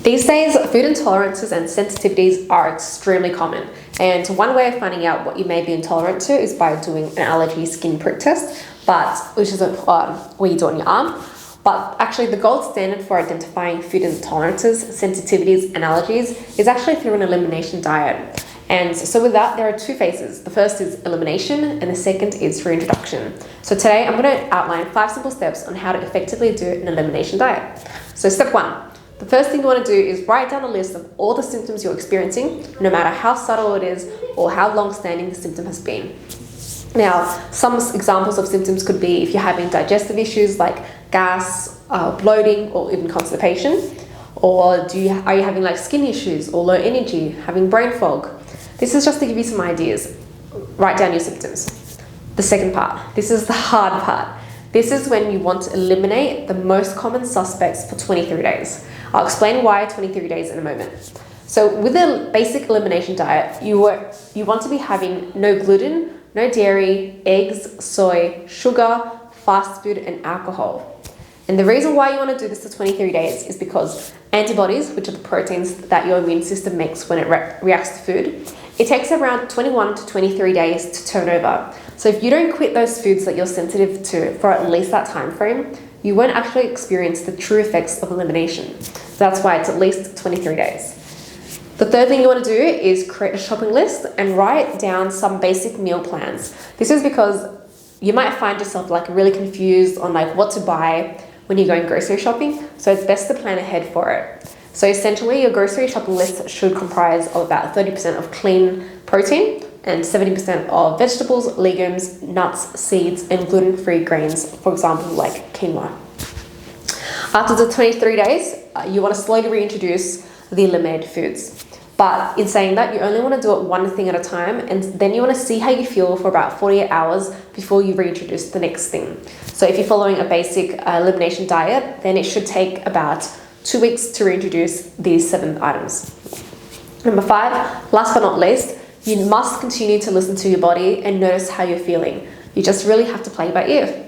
These days, food intolerances and sensitivities are extremely common. And one way of finding out what you may be intolerant to is by doing an allergy skin prick test, which is where you do it on your arm. But actually, the gold standard for identifying food intolerances, sensitivities, and allergies is actually through an elimination diet. And so with that, there are two phases. The first is elimination, and the second is reintroduction. So today, I'm going to outline 5 simple steps on how to effectively do an elimination diet. So step 1. The first thing you want to do is write down a list of all the symptoms you're experiencing, no matter how subtle it is or how long-standing the symptom has been. Now, some examples of symptoms could be if you're having digestive issues like gas, bloating, or even constipation, or are you having like skin issues or low energy, having brain fog. This is just to give you some ideas. Write down your symptoms. The second part, this is the hard part. This is when you want to eliminate the most common suspects for 23 days. I'll explain why 23 days in a moment. So with a basic elimination diet, you want to be having no gluten, no dairy, eggs, soy, sugar, fast food, and alcohol. And the reason why you want to do this for 23 days is because antibodies, which are the proteins that your immune system makes when it reacts to food, it takes around 21 to 23 days to turn over. So if you don't quit those foods that you're sensitive to for at least that time frame, you won't actually experience the true effects of elimination. So that's why it's at least 23 days. The third thing you want to do is create a shopping list and write down some basic meal plans. This is because you might find yourself like really confused on like what to buy when you're going grocery shopping. So it's best to plan ahead for it. So essentially your grocery shopping list should comprise of about 30% of clean protein and 70% of vegetables, legumes, nuts, seeds, and gluten-free grains, for example, like quinoa. After the 23 days, you want to slowly reintroduce the eliminated foods. But in saying that, you only want to do it one thing at a time, and then you want to see how you feel for about 48 hours before you reintroduce the next thing. So if you're following a basic elimination diet, then it should take about 2 weeks to reintroduce these 7 items. Number 5, last but not least, you must continue to listen to your body and notice how you're feeling. You just really have to play by ear.